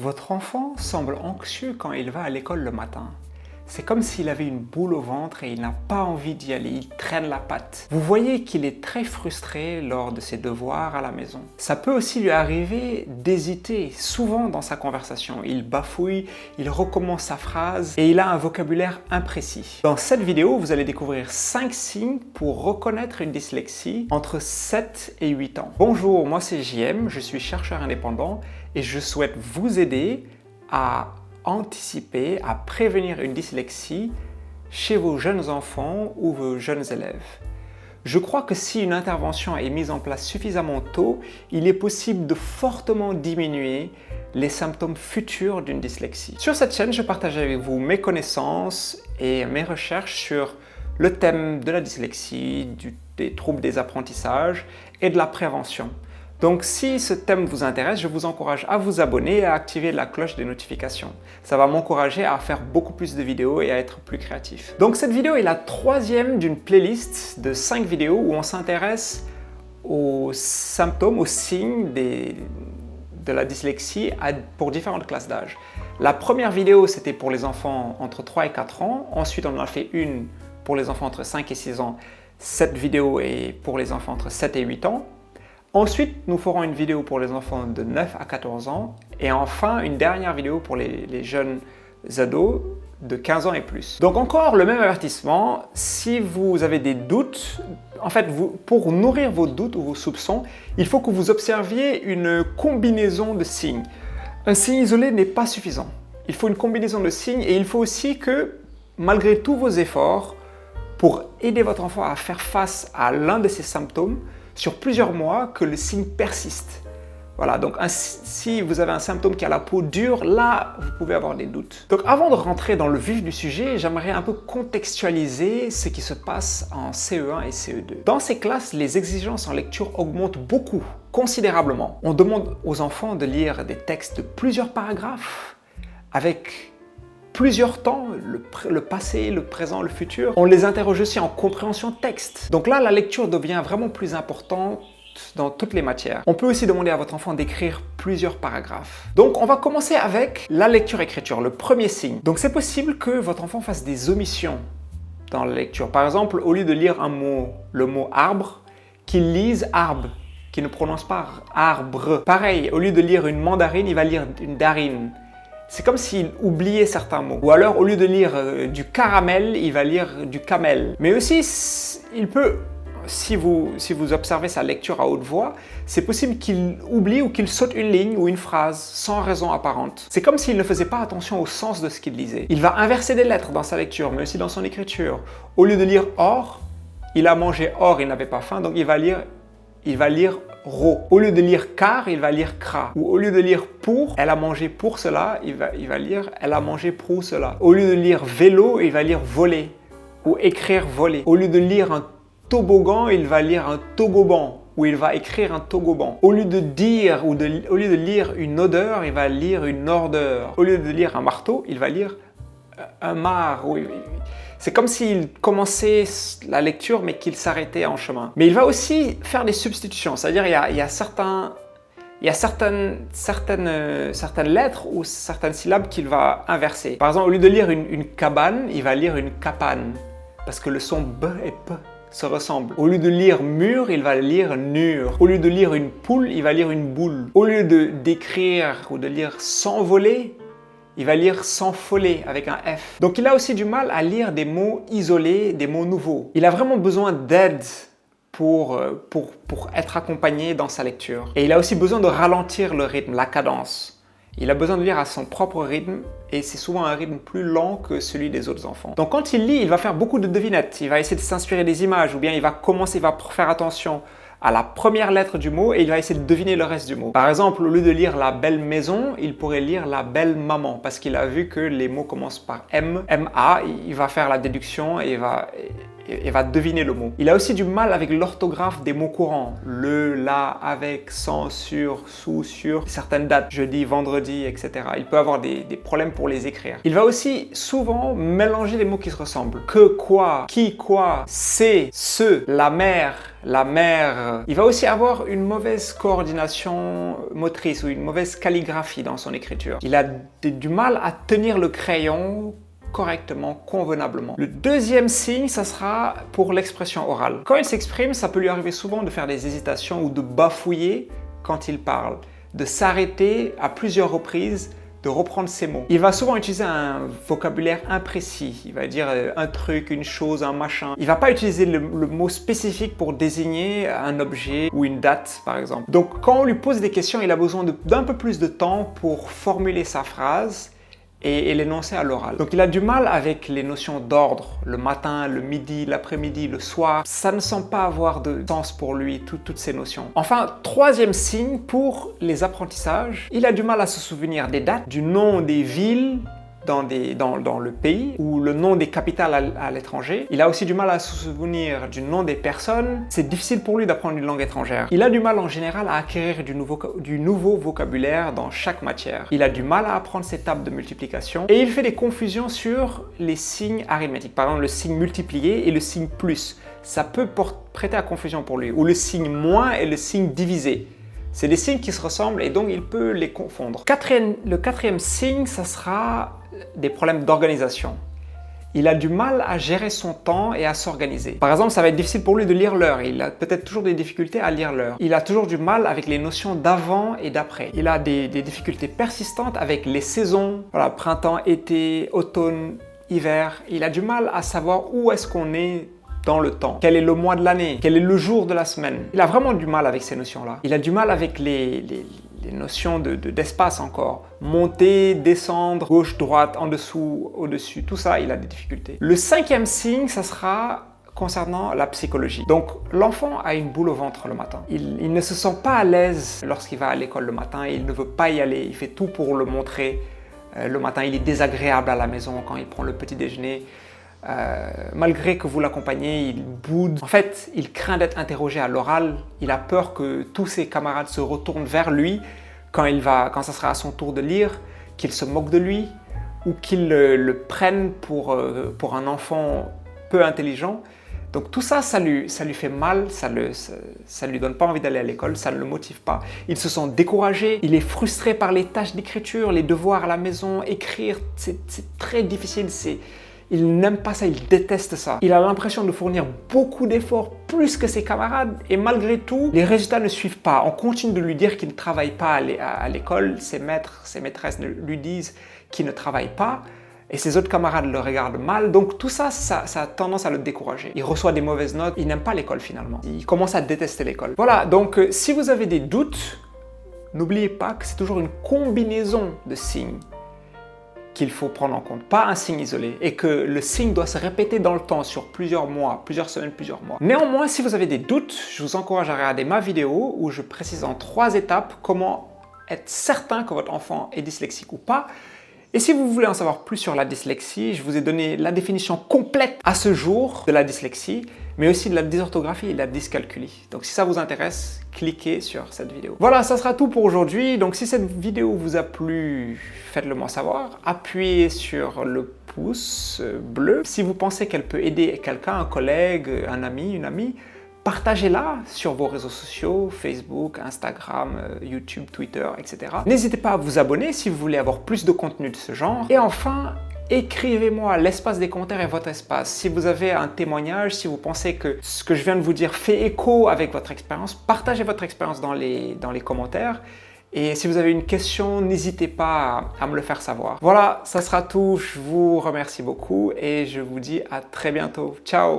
Votre enfant semble anxieux quand il va à l'école le matin. C'est comme s'il avait une boule au ventre et il n'a pas envie d'y aller, il traîne la patte. Vous voyez qu'il est très frustré lors de ses devoirs à la maison. Ça peut aussi lui arriver d'hésiter souvent dans sa conversation. Il bafouille, il recommence sa phrase et il a un vocabulaire imprécis. Dans cette vidéo, vous allez découvrir 5 signes pour reconnaître une dyslexie entre 7 et 8 ans. Bonjour, moi c'est JM, je suis chercheur indépendant et je souhaite vous aider à anticiper, à prévenir une dyslexie chez vos jeunes enfants ou vos jeunes élèves. Je crois que si une intervention est mise en place suffisamment tôt, il est possible de fortement diminuer les symptômes futurs d'une dyslexie. Sur cette chaîne, je partage avec vous mes connaissances et mes recherches sur le thème de la dyslexie, des troubles des apprentissages et de la prévention. Donc si ce thème vous intéresse, je vous encourage à vous abonner et à activer la cloche des notifications. Ça va m'encourager à faire beaucoup plus de vidéos et à être plus créatif. Donc cette vidéo est la 3e d'une playlist de 5 vidéos où on s'intéresse aux symptômes, aux signes de la dyslexie pour différentes classes d'âge. La première vidéo, c'était pour les enfants entre 3 et 4 ans. Ensuite, on en a fait une pour les enfants entre 5 et 6 ans. Cette vidéo est pour les enfants entre 7 et 8 ans. Ensuite, nous ferons une vidéo pour les enfants de 9 à 14 ans et enfin une dernière vidéo pour les jeunes ados de 15 ans et plus. Donc encore le même avertissement, si vous avez des doutes, en fait, pour nourrir vos doutes ou vos soupçons, il faut que vous observiez une combinaison de signes. Un signe isolé n'est pas suffisant. Il faut une combinaison de signes et il faut aussi que, malgré tous vos efforts, pour aider votre enfant à faire face à l'un de ces symptômes, sur plusieurs mois, que le signe persiste. Voilà, donc si vous avez un symptôme qui a la peau dure, là, vous pouvez avoir des doutes. Donc avant de rentrer dans le vif du sujet, j'aimerais un peu contextualiser ce qui se passe en CE1 et CE2. Dans ces classes, les exigences en lecture augmentent beaucoup, considérablement. On demande aux enfants de lire des textes de plusieurs paragraphes, avec plusieurs temps, le passé, le présent, le futur. On les interroge aussi en compréhension texte. Donc là, la lecture devient vraiment plus importante dans toutes les matières. On peut aussi demander à votre enfant d'écrire plusieurs paragraphes. Donc on va commencer avec la lecture-écriture, le premier signe. Donc c'est possible que votre enfant fasse des omissions dans la lecture. Par exemple, au lieu de lire le mot arbre, qu'il lise arbre, qu'il ne prononce pas arbre. Pareil, au lieu de lire une mandarine, il va lire une darine. C'est comme s'il oubliait certains mots. Ou alors, au lieu de lire du caramel, il va lire du camel. Mais aussi, il peut, si vous observez sa lecture à haute voix, c'est possible qu'il oublie ou qu'il saute une ligne ou une phrase sans raison apparente. C'est comme s'il ne faisait pas attention au sens de ce qu'il lisait. Il va inverser des lettres dans sa lecture, mais aussi dans son écriture. Au lieu de lire or, il a mangé or, il n'avait pas faim, donc il va lire ro. Au lieu de lire car, il va lire cra. Ou au lieu de lire pour, elle a mangé pour cela, il va lire elle a mangé pour cela. Au lieu de lire vélo, il va lire voler. Ou écrire voler. Au lieu de lire un toboggan, il va lire un togoban. Ou il va écrire un togoban. Au lieu de dire au lieu de lire une odeur, il va lire une ordeur. Au lieu de lire un marteau, il va lire un marc. C'est comme s'il commençait la lecture mais qu'il s'arrêtait en chemin. Mais il va aussi faire des substitutions, c'est-à-dire il y a certaines lettres ou certaines syllabes qu'il va inverser. Par exemple, au lieu de lire une cabane, il va lire une capane parce que le son B et P se ressemblent. Au lieu de lire mur, il va lire nur. Au lieu de lire une poule, il va lire une boule. Au lieu d'écrire ou de lire s'envoler, il va lire s'enfoler avec un F. Donc il a aussi du mal à lire des mots isolés, des mots nouveaux. Il a vraiment besoin d'aide pour être accompagné dans sa lecture. Et il a aussi besoin de ralentir le rythme, la cadence. Il a besoin de lire à son propre rythme et c'est souvent un rythme plus lent que celui des autres enfants. Donc quand il lit, il va faire beaucoup de devinettes. Il va essayer de s'inspirer des images ou bien il va faire attention à la première lettre du mot et il va essayer de deviner le reste du mot. Par exemple, au lieu de lire la belle maison, il pourrait lire la belle maman parce qu'il a vu que les mots commencent par M, M-A, il va faire la déduction et et va deviner le mot. Il a aussi du mal avec l'orthographe des mots courants. Le, la, avec, sans, sur, sous, sur, certaines dates, jeudi, vendredi, etc. Il peut avoir des problèmes pour les écrire. Il va aussi souvent mélanger les mots qui se ressemblent. Que, quoi, qui, quoi, c'est, ce, la mer. Il va aussi avoir une mauvaise coordination motrice ou une mauvaise calligraphie dans son écriture. Il a du mal à tenir le crayon correctement, convenablement. Le deuxième signe, ça sera pour l'expression orale. Quand il s'exprime, ça peut lui arriver souvent de faire des hésitations ou de bafouiller quand il parle, de s'arrêter à plusieurs reprises, de reprendre ses mots. Il va souvent utiliser un vocabulaire imprécis. Il va dire un truc, une chose, un machin. Il va pas utiliser le mot spécifique pour désigner un objet ou une date, par exemple. Donc, quand on lui pose des questions, il a besoin d'un peu plus de temps pour formuler sa phrase et l'énoncer à l'oral. Donc il a du mal avec les notions d'ordre, le matin, le midi, l'après-midi, le soir. Ça ne semble pas avoir de sens pour lui, toutes ces notions. Enfin, troisième signe pour les apprentissages, il a du mal à se souvenir des dates, du nom des villes, dans le pays ou le nom des capitales à l'étranger. Il a aussi du mal à se souvenir du nom des personnes. C'est difficile pour lui d'apprendre une langue étrangère. Il a du mal en général à acquérir du nouveau vocabulaire dans chaque matière. Il a du mal à apprendre ses tables de multiplication et il fait des confusions sur les signes arithmétiques. Par exemple, le signe multiplié et le signe plus. Ça peut prêter à confusion pour lui. Ou le signe moins et le signe divisé. C'est des signes qui se ressemblent et donc il peut les confondre. Le quatrième signe, ça sera des problèmes d'organisation. Il a du mal à gérer son temps et à s'organiser. Par exemple, ça va être difficile pour lui de lire l'heure. Il a peut-être toujours des difficultés à lire l'heure. Il a toujours du mal avec les notions d'avant et d'après. Il a des difficultés persistantes avec les saisons. Voilà, printemps, été, automne, hiver. Il a du mal à savoir où est-ce qu'on est dans le temps. Quel est le mois de l'année? Quel est le jour de la semaine? Il a vraiment du mal avec ces notions-là. Il a du mal avec les notions d'espace encore. Monter, descendre, gauche, droite, en dessous, au-dessus, tout ça, il a des difficultés. Le cinquième signe, ça sera concernant la psychologie. Donc, l'enfant a une boule au ventre le matin. Il ne se sent pas à l'aise lorsqu'il va à l'école le matin, il ne veut pas y aller, il fait tout pour le montrer. Le matin, il est désagréable à la maison quand il prend le petit déjeuner. Malgré que vous l'accompagnez, il boude. En fait, il craint d'être interrogé à l'oral. Il a peur que tous ses camarades se retournent vers lui quand ça sera à son tour de lire, qu'ils se moquent de lui ou qu'ils le prennent pour un enfant peu intelligent. Donc tout ça, ça lui fait mal, ça lui donne pas envie d'aller à l'école, ça ne le motive pas. Il se sent découragé, il est frustré par les tâches d'écriture, les devoirs à la maison, écrire, c'est très difficile. Il n'aime pas ça, il déteste ça. Il a l'impression de fournir beaucoup d'efforts, plus que ses camarades, et malgré tout, les résultats ne suivent pas. On continue de lui dire qu'il ne travaille pas à l'école, ses maîtres, ses maîtresses lui disent qu'il ne travaille pas, et ses autres camarades le regardent mal. Donc tout ça, ça a tendance à le décourager. Il reçoit des mauvaises notes, il n'aime pas l'école finalement. Il commence à détester l'école. Voilà, donc si vous avez des doutes, n'oubliez pas que c'est toujours une combinaison de signes qu'il faut prendre en compte, pas un signe isolé, et que le signe doit se répéter dans le temps sur plusieurs mois, plusieurs semaines, plusieurs mois. Néanmoins, si vous avez des doutes, je vous encourage à regarder ma vidéo où je précise en 3 étapes comment être certain que votre enfant est dyslexique ou pas. Et si vous voulez en savoir plus sur la dyslexie, je vous ai donné la définition complète à ce jour de la dyslexie, mais aussi de la dysorthographie et de la dyscalculie. Donc si ça vous intéresse, cliquez sur cette vidéo. Voilà, ça sera tout pour aujourd'hui. Donc si cette vidéo vous a plu, faites-le moi savoir. Appuyez sur le pouce bleu. Si vous pensez qu'elle peut aider quelqu'un, un collègue, un ami, une amie, partagez-la sur vos réseaux sociaux, Facebook, Instagram, YouTube, Twitter, etc. N'hésitez pas à vous abonner si vous voulez avoir plus de contenu de ce genre. Et enfin, écrivez-moi, l'espace des commentaires est votre espace. Si vous avez un témoignage, si vous pensez que ce que je viens de vous dire fait écho avec votre expérience, partagez votre expérience dans les commentaires. Et si vous avez une question, n'hésitez pas à me le faire savoir. Voilà, ça sera tout. Je vous remercie beaucoup et je vous dis à très bientôt. Ciao!